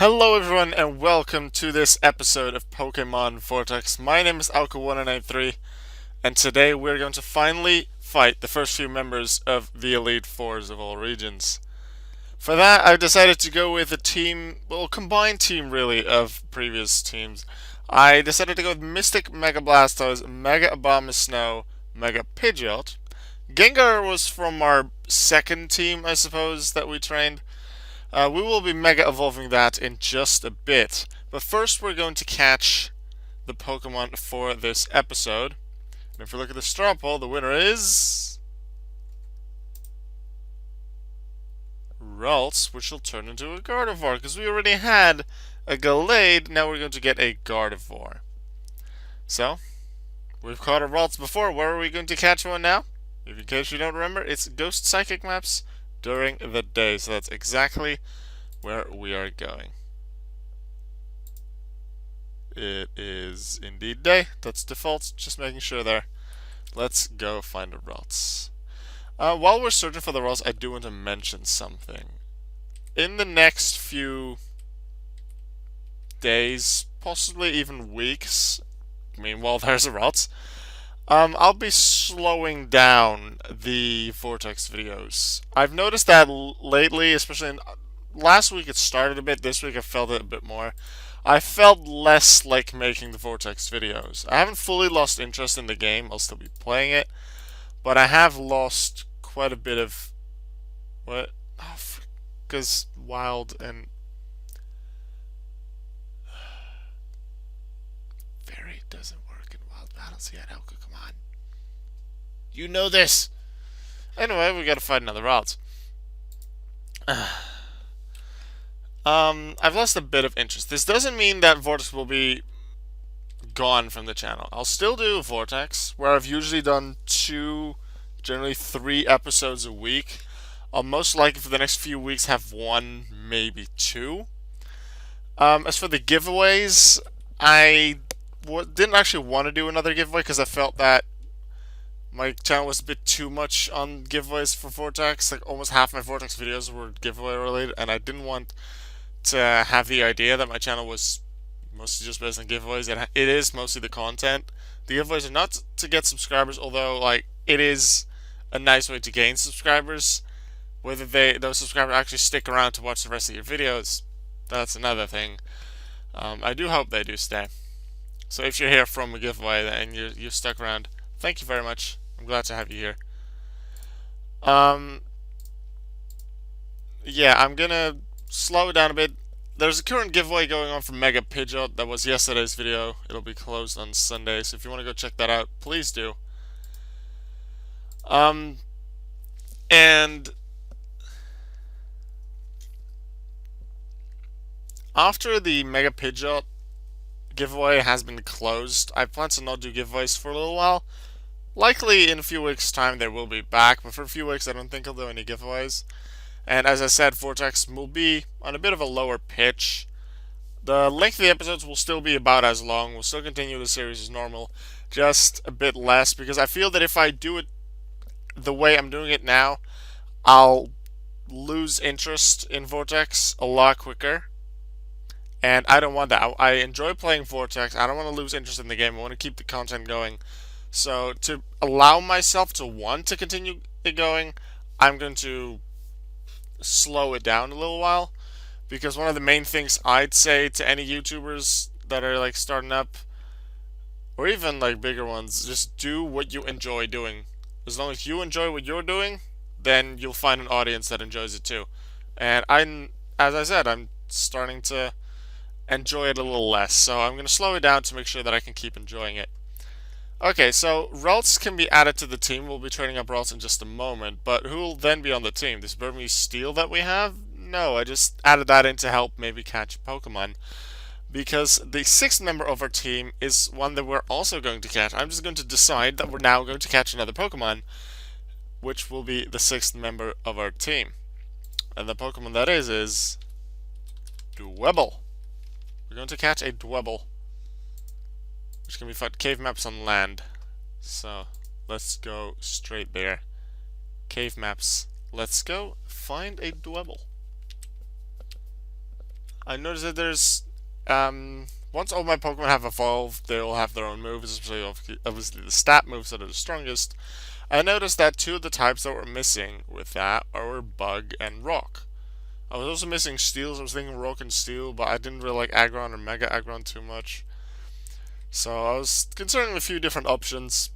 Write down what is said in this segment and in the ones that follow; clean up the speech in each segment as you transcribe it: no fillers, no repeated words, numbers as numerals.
Hello everyone and welcome to this episode of Pokémon Vortex. My name is Alka1993 and today we're going to finally fight the first few members of the Elite Fours of all regions. For that I've decided to go with a team, well, combined team really, of previous teams. I decided to go with Mystic Mega Blastoise, Mega Abomasnow, Mega Pidgeot. Gengar was from our second team, I suppose, that we trained. We will be mega evolving that in just a bit. But first we're going to catch the Pokemon for this episode. And if we look at the straw poll, the winner is Ralts, which will turn into a Gardevoir, because we already had a Gallade, now we're going to get a Gardevoir. So, we've caught a Ralts before, where are we going to catch one now? If in case you don't remember, it's Ghost Psychic maps during the day, so that's exactly where we are going. It is indeed day. That's default. Just making sure there. Let's go find the routes. While we're searching for the routes, I do want to mention something. In the next few days, possibly even weeks, while there's a routes, I'll be slowing down the Vortex videos. I've noticed that lately, especially last week it started a bit, this week I felt it a bit more. I felt less like making the Vortex videos. I haven't fully lost interest in the game, I'll still be playing it, but I have lost quite a bit of... what? Oh, because Wild and... Fairy doesn't work in Wild Battles yet, Elka, come on. You know this! Anyway, we gotta find another route. I've lost a bit of interest. This doesn't mean that Vortex will be gone from the channel. I'll still do Vortex, where I've usually done 2, generally 3 episodes a week. I'll most likely for the next few weeks have 1, maybe 2. As for the giveaways, I didn't actually want to do another giveaway because I felt that my channel was a bit too much on giveaways for Vortex. Like almost half my Vortex videos were giveaway related, and I didn't want to have the idea that my channel was mostly just based on giveaways. It is mostly the content. The giveaways are not to get subscribers, although like it is a nice way to gain subscribers. Whether those subscribers actually stick around to watch the rest of your videos, that's another thing. I do hope they do stay. So if you're here from a giveaway and you're stuck around, thank you very much. I'm glad to have you here. Yeah, I'm gonna slow it down a bit. There's a current giveaway going on for Mega Pidgeot. That was yesterday's video. It'll be closed on Sunday, so if you want to go check that out, please do. And after the Mega Pidgeot giveaway has been closed, I plan to not do giveaways for a little while. Likely in a few weeks' time they will be back, but for a few weeks I don't think I'll do any giveaways. And as I said, Vortex will be on a bit of a lower pitch. The length of the episodes will still be about as long. We'll still continue the series as normal, just a bit less, because I feel that if I do it the way I'm doing it now, I'll lose interest in Vortex a lot quicker. And I don't want that. I enjoy playing Vortex. I don't want to lose interest in the game. I want to keep the content going. So to allow myself to want to continue it going, I'm going to slow it down a little while, because one of the main things I'd say to any YouTubers that are like starting up, or even like bigger ones, just do what you enjoy doing. As long as you enjoy what you're doing, then you'll find an audience that enjoys it too. And as I said, I'm starting to enjoy it a little less, so I'm going to slow it down to make sure that I can keep enjoying it. Okay, so Ralts can be added to the team. We'll be training up Ralts in just a moment, but who will then be on the team? This Burmese Steel that we have? No, I just added that in to help maybe catch Pokemon. Because the 6th member of our team is one that we're also going to catch. I'm just going to decide that we're now going to catch another Pokemon, which will be the 6th member of our team. And the Pokemon that is Dwebble. We're going to catch a Dwebble, which can be found cave maps on land. So let's go straight there. Cave maps. Let's go find a Dwebble. I noticed that there's once all my Pokemon have evolved, they all have their own moves, especially obviously the stat moves that are the strongest. I noticed that two of the types that were missing with that were Bug and Rock. I was also missing Steel, so I was thinking Rock and Steel, but I didn't really like Aggron or Mega Aggron too much. So I was considering a few different options.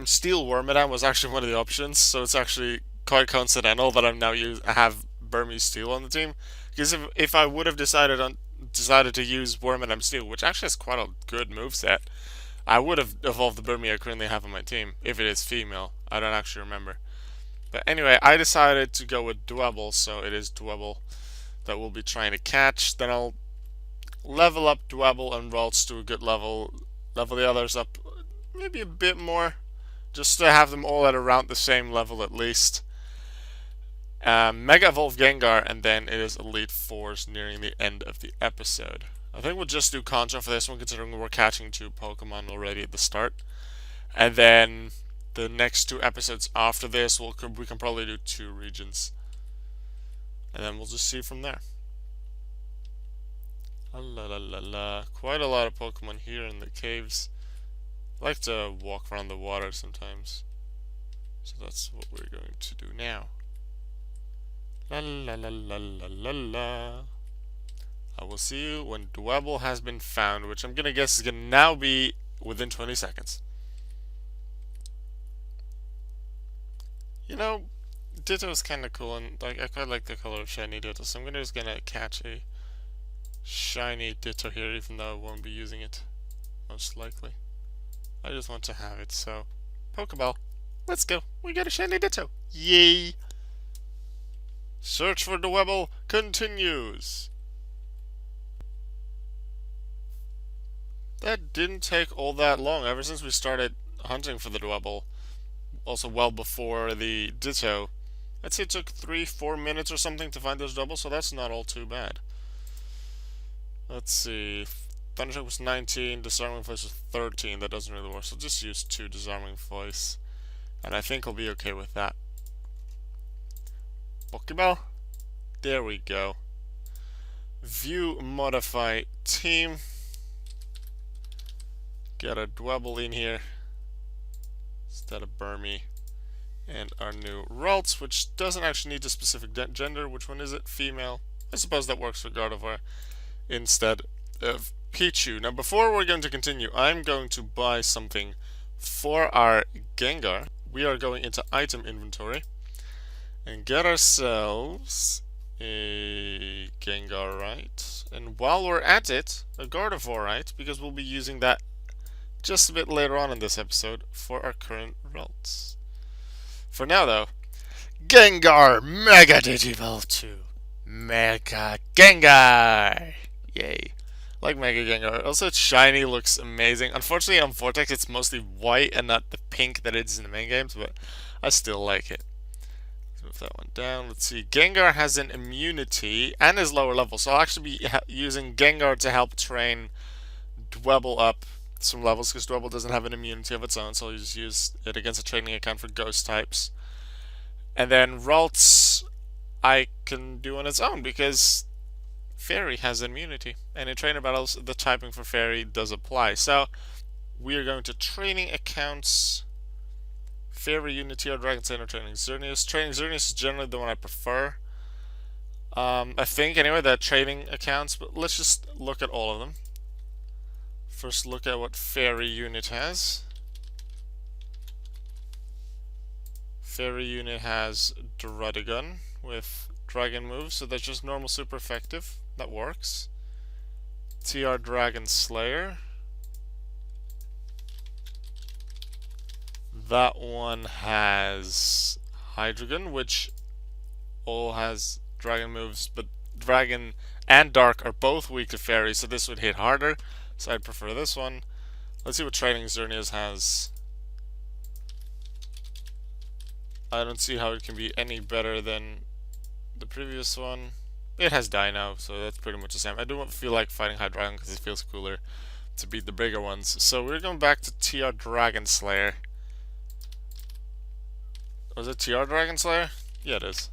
Steel Wormadam was actually one of the options, so it's actually quite coincidental that I have Burmese Steel on the team. Because if I would have decided to use Wormadam Steel, which actually has quite a good moveset, I would have evolved the Burmese I currently have on my team, if it is female. I don't actually remember. But anyway, I decided to go with Dwebble, so it is Dwebble that we'll be trying to catch. Then I'll level up Dwebble and Ralts to a good level, level the others up maybe a bit more, just to have them all at around the same level at least. Mega Evolve Gengar, and then it is Elite Fours nearing the end of the episode. I think we'll just do Kanto for this one, considering we're catching two Pokemon already at the start. And then the next two episodes after this, we can probably do two regions. And then we'll just see from there. La la la la. Quite a lot of Pokemon here in the caves. I like to walk around the water sometimes. So that's what we're going to do now. La la la la la la la. I will see you when Dwebble has been found, which I'm gonna guess is gonna now be within 20 seconds. You know, Ditto is kind of cool, and like I quite like the color of shiny Ditto, so I'm just gonna catch a shiny Ditto here, even though I won't be using it, most likely. I just want to have it, so Pokeball, let's go. We got a shiny Ditto. Yay! Search for Dwebble continues. That didn't take all that long, ever since we started hunting for the Dwebble. Also well before the Ditto. I'd say it took 3-4 minutes or something to find those doubles, so that's not all too bad. Let's see. Thundershock was 19, Disarming Voice was 13. That doesn't really work, so just use 2 Disarming Voice. And I think I'll be okay with that. Pokeball. There we go. View Modify Team. Get a Dwebble in here instead of Burmy. And our new Ralts, which doesn't actually need a specific gender. Which one is it? Female. I suppose that works for Gardevoir instead of Pichu. Now, before we're going to continue, I'm going to buy something for our Gengar. We are going into item inventory and get ourselves a Gengar, right? And while we're at it, a Gardevoir, right? Because we'll be using that just a bit later on in this episode for our current Ralts. For now, though, Gengar Mega Digivolve 2. Mega Gengar! Yay. Like Mega Gengar. Also, its shiny looks amazing. Unfortunately, on Vortex, it's mostly white and not the pink that it is in the main games, but I still like it. Let's move that one down. Let's see. Gengar has an immunity and is lower level, so I'll actually be using Gengar to help train Dwebble up some levels, because Dwebble doesn't have an immunity of its own, so I'll just use it against a training account for ghost types. And then Ralts I can do on its own, because Fairy has immunity, and in trainer battles the typing for Fairy does apply. So we are going to training accounts, Fairy Unity or Dragon Trainer, training Xerneas. Training Xerneas is generally the one I prefer. I think anyway, that training accounts, but let's just look at all of them. First, look at what Fairy Unit has. Fairy Unit has Druddigun with Dragon moves, so that's just normal super effective. That works. TR Dragon Slayer. That one has Hydreigon, which all has Dragon moves, but Dragon and Dark are both weak to Fairy, so this would hit harder. So I'd prefer this one. Let's see what training Xerneas has. I don't see how it can be any better than the previous one. It has Dino, so that's pretty much the same. I don't feel like fighting Hydreigon because it feels cooler to beat the bigger ones. So we're going back to TR Dragon Slayer. Was it TR Dragon Slayer? Yeah, it is.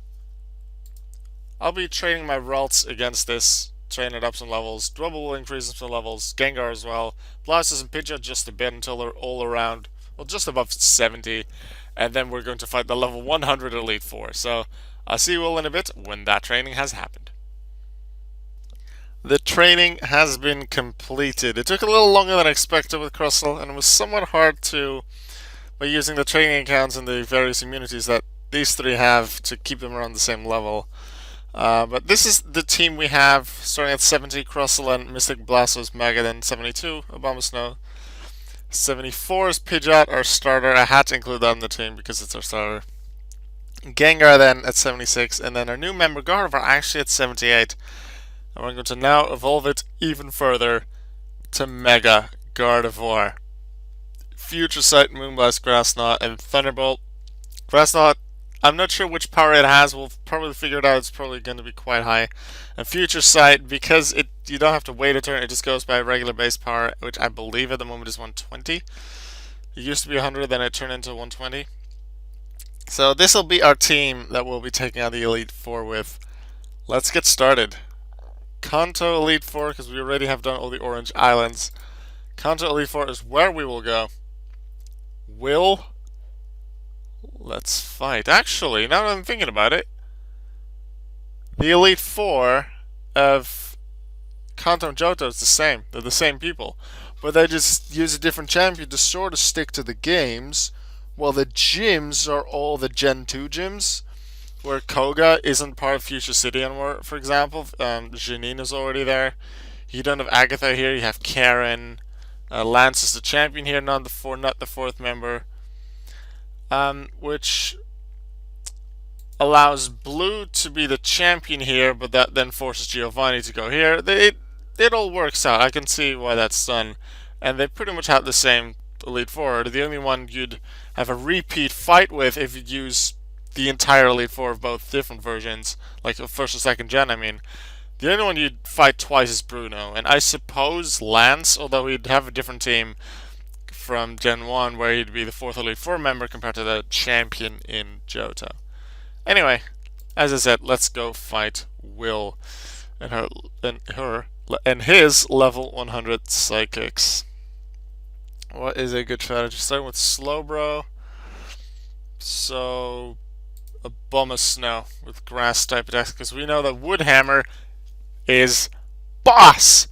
I'll be training my Ralts against this train it up some levels. Dwebble will increase some levels. Gengar as well. Blastoise and Pidgeot just a bit until they're all around, well, just above 70. And then we're going to fight the level 100 Elite Four. So I'll see you all in a bit when that training has happened. The training has been completed. It took a little longer than expected with Crustle, and it was somewhat hard to, by using the training accounts and the various immunities that these three have, to keep them around the same level. But this is the team we have, starting at 70, Crustle and Mystic Blastoise Mega, then 72, Abomasnow. 74 is Pidgeot, our starter. I had to include that in the team because it's our starter. Gengar then at 76, and then our new member Gardevoir actually at 78. And we're going to now evolve it even further to Mega Gardevoir. Future Sight, Moonblast, Grass Knot, and Thunderbolt. Grass Knot, I'm not sure which power it has. We'll probably figure it out. It's probably going to be quite high. And Future Sight, because you don't have to wait a turn, it just goes by regular base power, which I believe at the moment is 120. It used to be 100, then it turned into 120. So this will be our team that we'll be taking out the Elite Four with. Let's get started. Kanto Elite Four, because we already have done all the Orange Islands. Kanto Elite Four is where we will go. Let's fight. Actually, now that I'm thinking about it, the Elite Four of Kanto and Johto is the same. They're the same people. But they just use a different champion to sort of stick to the games, while the gyms are all the Gen 2 gyms, where Koga isn't part of Future City anymore, for example. Janine is already there. You don't have Agatha here, you have Karen. Lance is the champion here, not the fourth member. Which allows Blue to be the champion here, but that then forces Giovanni to go here. It all works out. I can see why that's done. And they pretty much have the same Elite Four. The only one you'd have a repeat fight with if you'd use the entire Elite Four of both different versions, like first or second gen, I mean. The only one you'd fight twice is Bruno, and I suppose Lance, although he'd have a different team from Gen 1, where he'd be the fourth Elite Four member compared to the champion in Johto. Anyway, as I said, let's go fight Will and his level 100 Psychics. What is a good strategy? Starting with Slowbro. So Abomasnow with grass type attacks, because we know that Woodhammer is boss.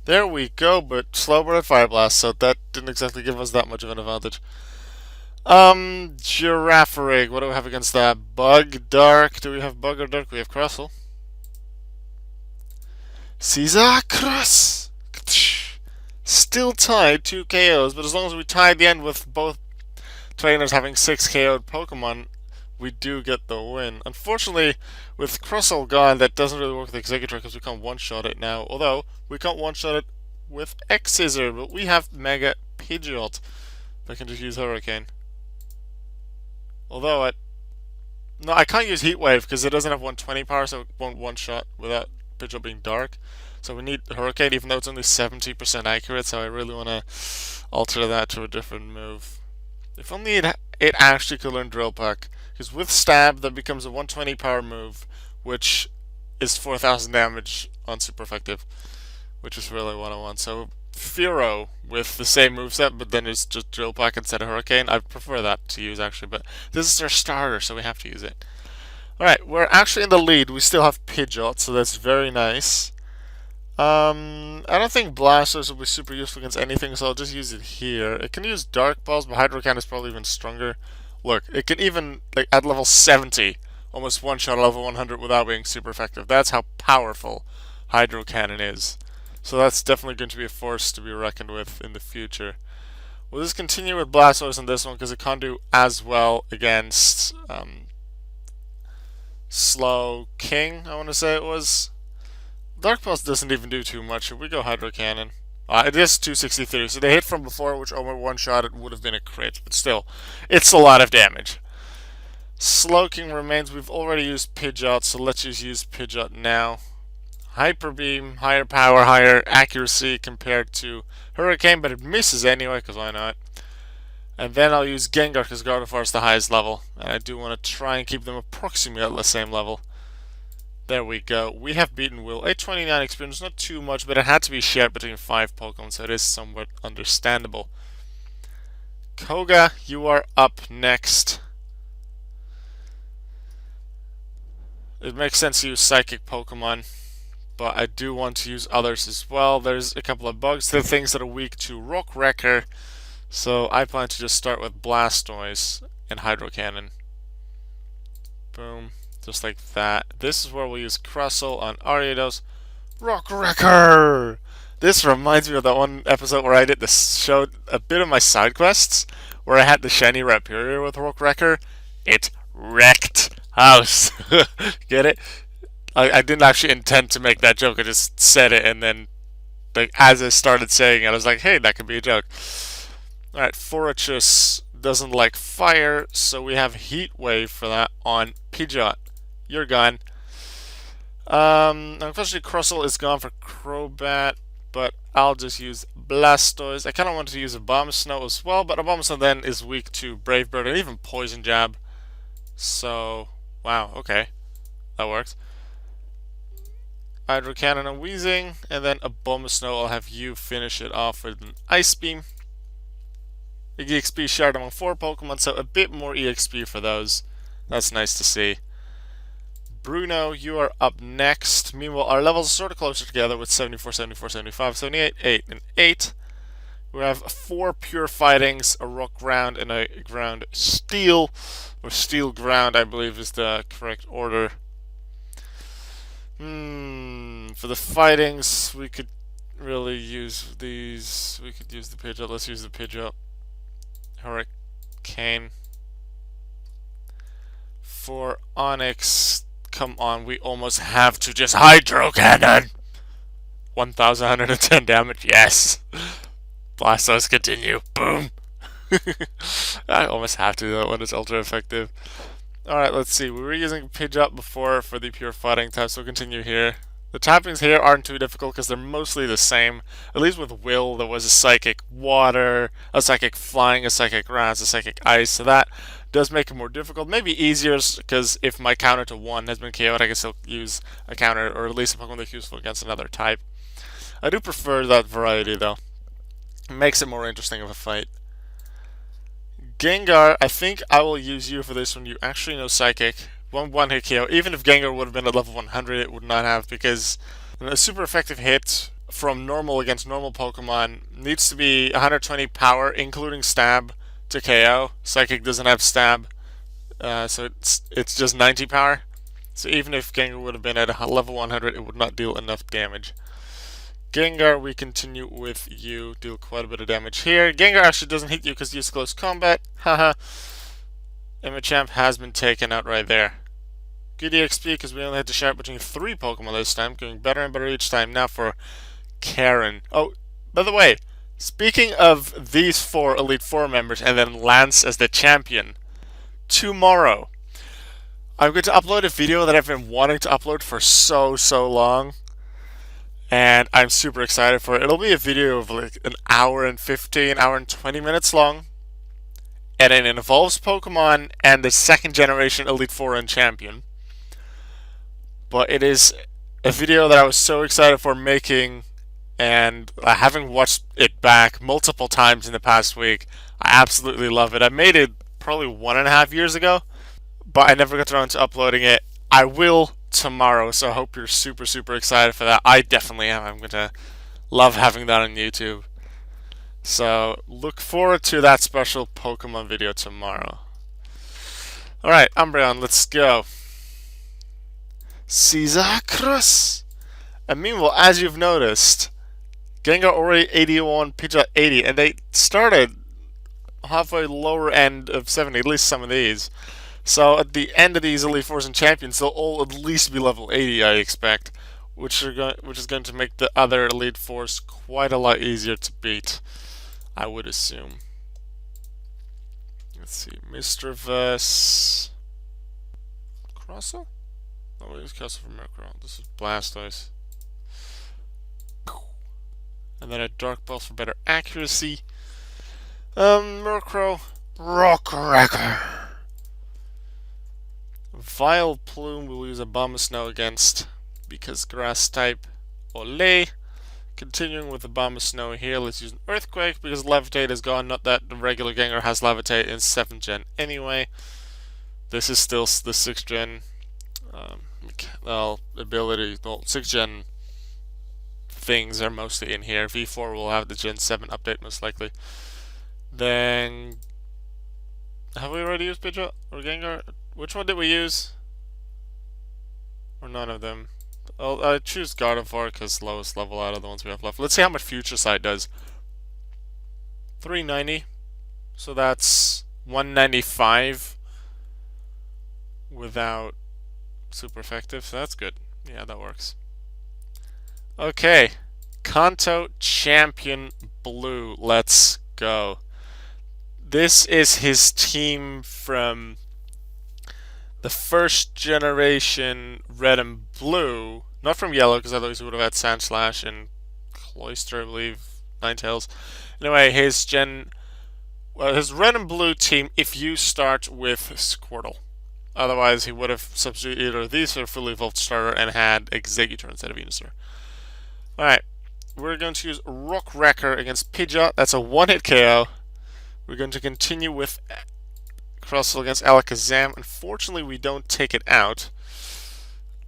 There we go, but Slowbro at Fire Blast, so that didn't exactly give us that much of an advantage. Girafarig, what do we have against that? Bug Dark, do we have Bug or Dark? We have Crustle. Caesar Cross! Still tied, 2 KOs, but as long as we tie the end with both trainers having 6 KO'd Pokemon, we do get the win. Unfortunately, with Crustle gone, that doesn't really work with Executor because we can't one-shot it now. Although, we can't one-shot it with X-Scissor, but we have Mega Pidgeot. I can just use Hurricane. Although, I can't use Heat Wave because it doesn't have 120 power, so it won't one-shot without Pidgeot being dark. So we need Hurricane, even though it's only 70% accurate, so I really want to alter that to a different move. If only it actually could learn Drill Peck. Because with Stab, that becomes a 120 power move, which is 4,000 damage on super effective, which is really what I want. So Fearow with the same moveset, but then it's just Drill Peck instead of Hurricane. I prefer that to use, actually, but this is our starter, so we have to use it. Alright, we're actually in the lead. We still have Pidgeot, so that's very nice. I don't think Blastoise will be super useful against anything, so I'll just use it here. It can use Dark Balls, but Hydro Cannon is probably even stronger. Look, it can even, like, at level 70, almost one-shot level 100 without being super effective. That's how powerful Hydro Cannon is. So that's definitely going to be a force to be reckoned with in the future. We'll just continue with Blastoise on this one, because it can't do as well against Slow King, I want to say it was. Dark Pulse doesn't even do too much. If we go Hydro Cannon. It is 263, so they hit from before, which over one shot it would have been a crit, but still, it's a lot of damage. Slowking remains. We've already used Pidgeot, so let's just use Pidgeot now. Hyper Beam, higher power, higher accuracy compared to Hurricane, but it misses anyway, because why not? And then I'll use Gengar, because Gardevoir is the highest level, and I do want to try and keep them approximately at the same level. There we go. We have beaten Will. 829 experience, not too much, but it had to be shared between 5 Pokemon, so it is somewhat understandable. Koga, you are up next. It makes sense to use Psychic Pokemon, but I do want to use others as well. There's a couple of bugs. There are things that are weak to Rock Wrecker, so I plan to just start with Blastoise and Hydro Cannon. Boom. Just like that. This is where we'll use Crustle on Ariados. Rock Wrecker! This reminds me of that one episode where I did showed a bit of my side quests, where I had the shiny Rhyperior with Rock Wrecker. It wrecked house. Get it? I didn't actually intend to make that joke. I just said it, and then like, as I started saying it, I was like, hey, that could be a joke. Alright, Forachus doesn't like fire, so we have Heat Wave for that on Pidgeot. You're gone. Unfortunately, Crustle is gone for Crobat, but I'll just use Blastoise. I kind of wanted to use a Bomb Snow as well, but a Bomb Snow then is weak to Brave Bird and even Poison Jab. So, wow, okay. That works. Hydro Cannon and Weezing, and then a Bomb Snow. I'll have you finish it off with an Ice Beam. EXP shared among 4 Pokemon, so a bit more EXP for those. That's nice to see. Bruno, you are up next. Meanwhile, our levels are sort of closer together with 74, 74, 75, 78, 8, and 8. We have 4 pure fightings, a rock ground, and a ground steel. Or steel ground, I believe, is the correct order. For the fightings, we could really use these. We could use the Pidgeot. Let's use the Pidgeot. Hurricane. For Onyx, come on, we almost have to just Hydro Cannon! 1,110 damage, yes! Blastoise, continue, boom! I almost have to, that one is ultra effective. Alright, let's see, we were using Pidgeot before for the pure fighting type, so we'll continue here. The typings here aren't too difficult because they're mostly the same. At least with Will, there was a Psychic Water, a Psychic Flying, a Psychic Grass, a Psychic Ice, so that does make it more difficult. Maybe easier because if my counter to 1 has been KO'd, I can still use a counter, or at least a Pokemon that's useful against another type. I do prefer that variety though. It makes it more interesting of a fight. Gengar, I think I will use you for this one. You actually know Psychic. One hit KO. Even if Gengar would have been at level 100, it would not have, because a super effective hit from normal against normal Pokemon needs to be 120 power, including stab, to KO. Psychic doesn't have stab, so it's just 90 power. So even if Gengar would have been at a level 100, it would not deal enough damage. Gengar, we continue with you. Deal quite a bit of damage here. Gengar actually doesn't hit you because you use close combat. Haha. And Machamp has been taken out right there. Good EXP because we only had to share between 3 Pokemon this time, getting better and better each time. Now for Karen. Oh, by the way, speaking of these 4 Elite Four members and then Lance as the champion, tomorrow I'm going to upload a video that I've been wanting to upload for so long. And I'm super excited for it. It'll be a video of like an hour and 15, hour and 20 minutes long. And it involves Pokemon and the 2nd generation Elite Four and champion. But it is a video that I was so excited for making, and having watched it back multiple times in the past week, I absolutely love it. I made it probably 1.5 years ago, but I never got around to uploading it. I will tomorrow, so I hope you're super excited for that. I definitely am. I'm going to love having that on YouTube. So look forward to that special Pokemon video tomorrow. Alright, Umbreon, let's go. Caesar Cruz. And meanwhile, as you've noticed, Gengar already 81, Pidgeot 80, and they started halfway lower end of 70, at least some of these. So at the end of these Elite Fours and Champions, they'll all at least be level 80, I expect, which is going to make the other Elite Fours quite a lot easier to beat, I would assume. Let's see, Mr. Vess... Crosser? Oh, we use Castle for Murkrow. This is Blastoise. And then a Dark Pulse for better accuracy. Murkrow, Rock Wrecker. Vile Plume we'll use a Bomb Snow against because grass type. Ole. Continuing with the Bomb Snow here, let's use an Earthquake because Levitate is gone. Not that the regular Gengar has Levitate in 7th gen anyway. This is still the 6th gen ability. Well, 6th gen things are mostly in here. V4 will have the Gen 7 update most likely. Then, have we already used Pidgeot or Gengar? Which one did we use? Or none of them? I choose Gardevoir because lowest level out of the ones we have left. Let's see how much Future Sight does. 390. So that's 195 without super effective. So that's good. Yeah, that works. Okay. Kanto Champion Blue. Let's go. This is his team from the first generation Red and Blue, not from Yellow, because otherwise he would have had Sandslash and Cloyster, I believe, Ninetales. Anyway, his Red and Blue team, if you start with Squirtle. Otherwise, he would have substituted either these for a fully evolved starter and had Exeggutor instead of Venusaur. Alright, we're going to use Rock Wrecker against Pidgeot. That's a one-hit KO. We're going to continue with Crustle against Alakazam. Unfortunately, we don't take it out.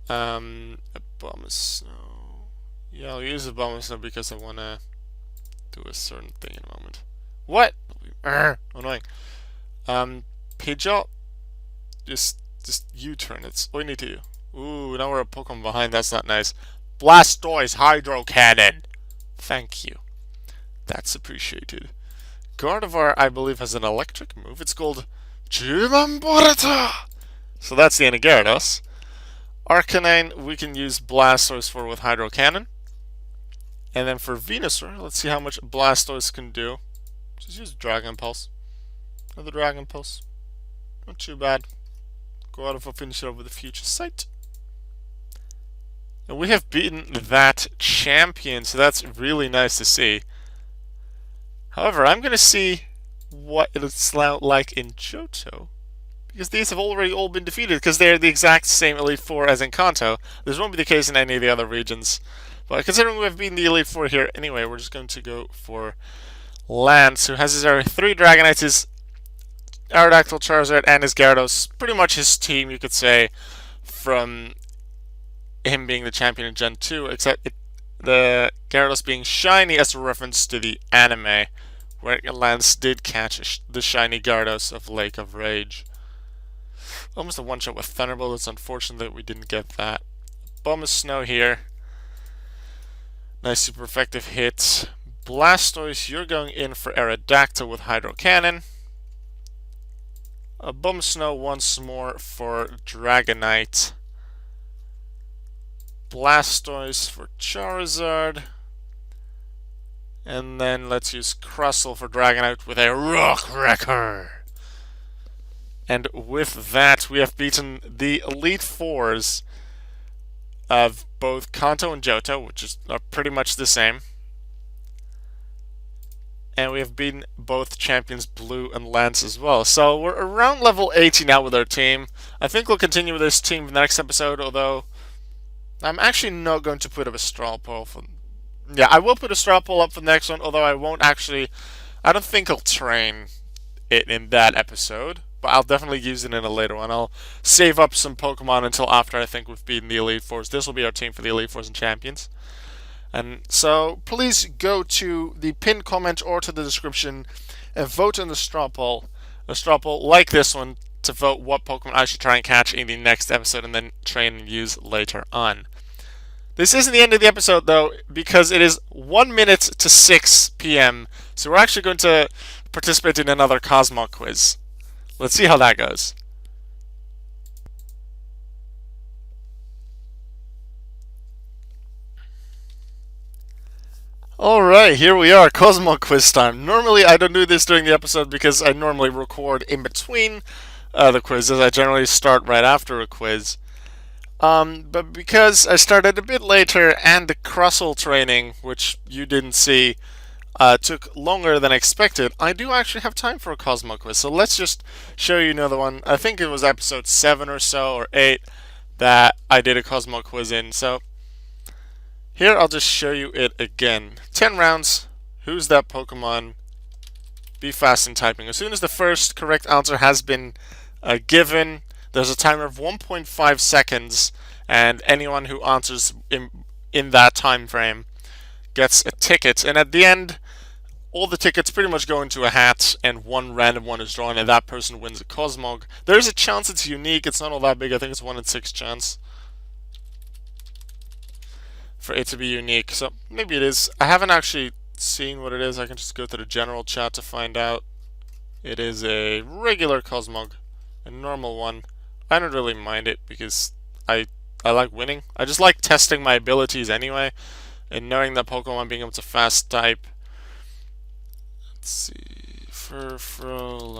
A Bomb Snow. Yeah, I'll use a Bomb Snow because I want to do a certain thing in a moment. What? Annoying. Pidgeot, just U-turn. It's all you need to do. Ooh, now we're a Pokemon behind. That's not nice. Blastoise Hydro Cannon. Thank you. That's appreciated. Gardevoir, I believe, has an electric move. It's called Jimamborata! So that's the end of Gyarados. Arcanine, we can use Blastoise for with Hydro Cannon. And then for Venusaur, let's see how much Blastoise can do. Just use Dragon Pulse. Another Dragon Pulse. Not too bad. Go out of a finisher over the Future Sight. And we have beaten that champion, so that's really nice to see. However, I'm going to see what it's like in Johto, because these have already all been defeated, because they're the exact same Elite Four as in Kanto. This won't be the case in any of the other regions. But considering we've beaten the Elite Four here anyway, we're just going to go for Lance, who has his 3 Dragonites, his Aerodactyl, Charizard, and his Gyarados. Pretty much his team, you could say, from him being the champion in Gen 2, except the Gyarados being shiny as a reference to the anime, where Lance did catch the shiny Gyarados of Lake of Rage. Almost a one-shot with Thunderbolt. It's unfortunate that we didn't get that. Bomb of Snow here. Nice super effective hit. Blastoise, you're going in for Aerodactyl with Hydro Cannon. A Bomb Snow once more for Dragonite. Blastoise for Charizard. And then let's use Crustle for Dragonite with a Rock Wrecker. And with that, we have beaten the Elite Fours of both Kanto and Johto, which are pretty much the same. And we have beaten both champions Blue and Lance as well. So we're around level 80 now with our team. I think we'll continue with this team in the next episode, although I'm actually not going to put up a straw poll for... Yeah, I will put a straw poll up for the next one, although I won't actually... I don't think I'll train it in that episode, but I'll definitely use it in a later one. I'll save up some Pokemon until after I think we've beaten the Elite Fours. This will be our team for the Elite Fours and Champions. And so, please go to the pinned comment or to the description and vote in the straw poll. A straw poll like this one to vote what Pokemon I should try and catch in the next episode and then train and use later on. This isn't the end of the episode, though, because it is 1 minute to 6 p.m. So we're actually going to participate in another Cosmog quiz. Let's see how that goes. Alright, here we are, Cosmog quiz time. Normally I don't do this during the episode because I normally record in between the quizzes. I generally start right after a quiz. But because I started a bit later and the Crustle training, which you didn't see, took longer than expected, I do actually have time for a Cosmo quiz. So let's just show you another one. I think it was episode 7 or so, or 8, that I did a Cosmo quiz in. So here I'll just show you it again. 10 rounds. Who's that Pokemon? Be fast in typing. As soon as the first correct answer has been given, there's a timer of 1.5 seconds, and anyone who answers in that time frame gets a ticket. And at the end, all the tickets pretty much go into a hat, and one random one is drawn, and that person wins a Cosmog. There's a chance it's unique. It's not all that big. I think it's 1 in 6 chance for it to be unique. So maybe it is. I haven't actually seen what it is. I can just go to the general chat to find out. It is a regular Cosmog, a normal one. I don't really mind it because I like winning. I just like testing my abilities anyway, and knowing that Pokemon being able to fast type. Let's see, Furfrou.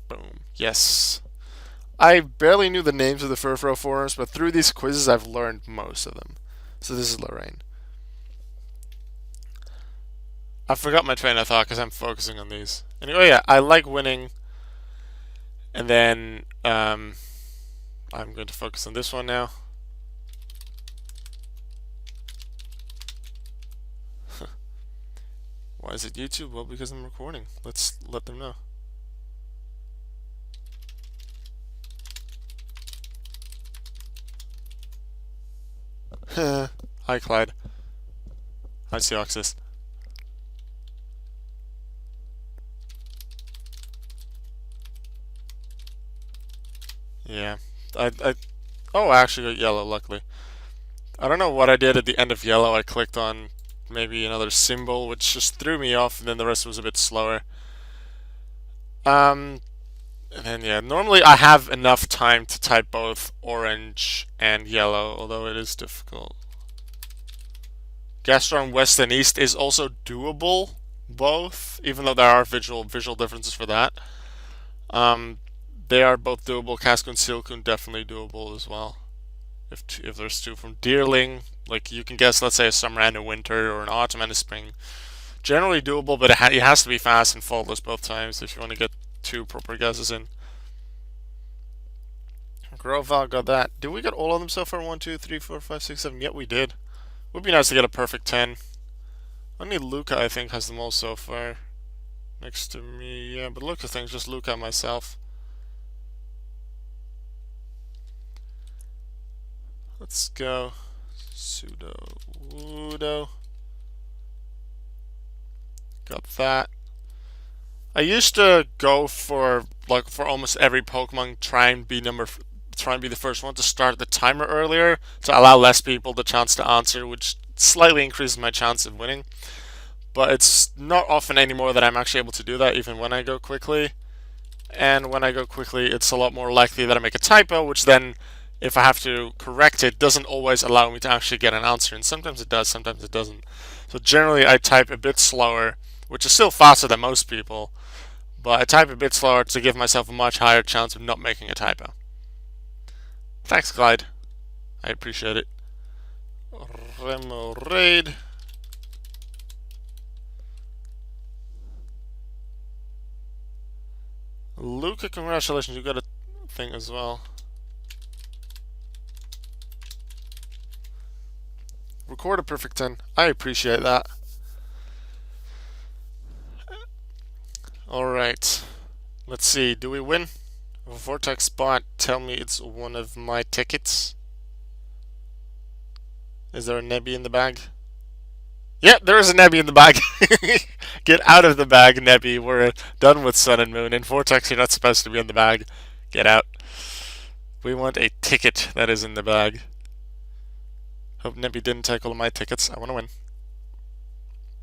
Boom. Yes. I barely knew the names of the Furfrou forms, but through these quizzes I've learned most of them. So this is Lorraine. I forgot my train of thought because I'm focusing on these. Anyway, yeah, I like winning. And then I'm going to focus on this one now. Why is it YouTube? Well, because I'm recording. Let's let them know. Hi, Clyde. Hi, Seoxys. Yeah. Oh, I actually got yellow, luckily. I don't know what I did at the end of yellow. I clicked on maybe another symbol, which just threw me off, and then the rest was a bit slower. And then, yeah, normally I have enough time to type both orange and yellow, although it is difficult. Gastron West and East is also doable, both, even though there are visual differences for that. They are both doable. Cascoon, Silcoon definitely doable as well. If there's two from Deerling, like you can guess, let's say a summer and a winter, or an autumn and a spring. Generally doable, but it has to be fast and faultless both times if you want to get 2 proper guesses in. Groval got that. Did we get all of them so far? 1, 2, 3, 4, 5, 6, 7. Yep, we did. Would be nice to get a perfect 10. Only Luca, I think, has them all so far. Next to me, yeah, but Luca thinks just Luca and myself. Let's go. Pseudo Wudo. Got that. I used to go for almost every Pokemon try and be the first one to start the timer earlier to allow less people the chance to answer, which slightly increases my chance of winning. But it's not often anymore that I'm actually able to do that, even when I go quickly. And when I go quickly, it's a lot more likely that I make a typo, which then, if I have to correct it, doesn't always allow me to actually get an answer. And sometimes it does, sometimes it doesn't. So generally I type a bit slower, which is still faster than most people, but I type a bit slower to give myself a much higher chance of not making a typo. Thanks, Clyde. I appreciate it. Remoraid. Luca, congratulations, you got a thing as well. Record a perfect 10. I appreciate that. Alright. Let's see. Do we win? Vortex spot. Tell me it's one of my tickets. Is there a Nebby in the bag? Yep, there is a Nebby in the bag. Get out of the bag, Nebby. We're done with Sun and Moon. In Vortex, you're not supposed to be in the bag. Get out. We want a ticket that is in the bag. Hope Nebby didn't take all of my tickets. I want to win.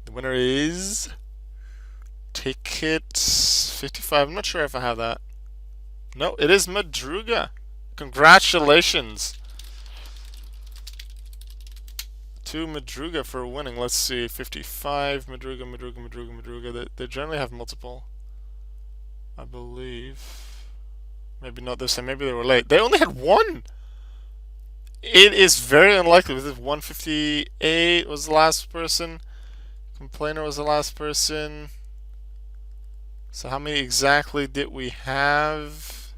The winner is ticket 55. I'm not sure if I have that. No, it is Madruga. Congratulations to Madruga for winning. Let's see, 55. Madruga. They generally have multiple, I believe. Maybe not this time. Maybe they were late. They only had one. It is very unlikely. Was it 158 was the last person? Complainer was the last person. So how many exactly did we have?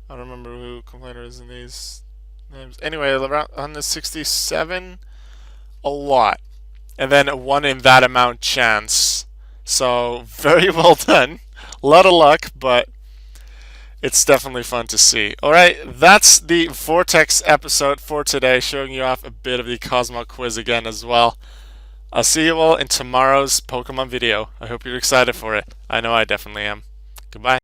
I don't remember who Complainer is in these names. Anyway, around 167, a lot. And then a 1 in that amount chance. So very well done. A lot of luck, but it's definitely fun to see. Alright, that's the Vortex episode for today, showing you off a bit of the Cosmo quiz again as well. I'll see you all in tomorrow's Pokemon video. I hope you're excited for it. I know I definitely am. Goodbye.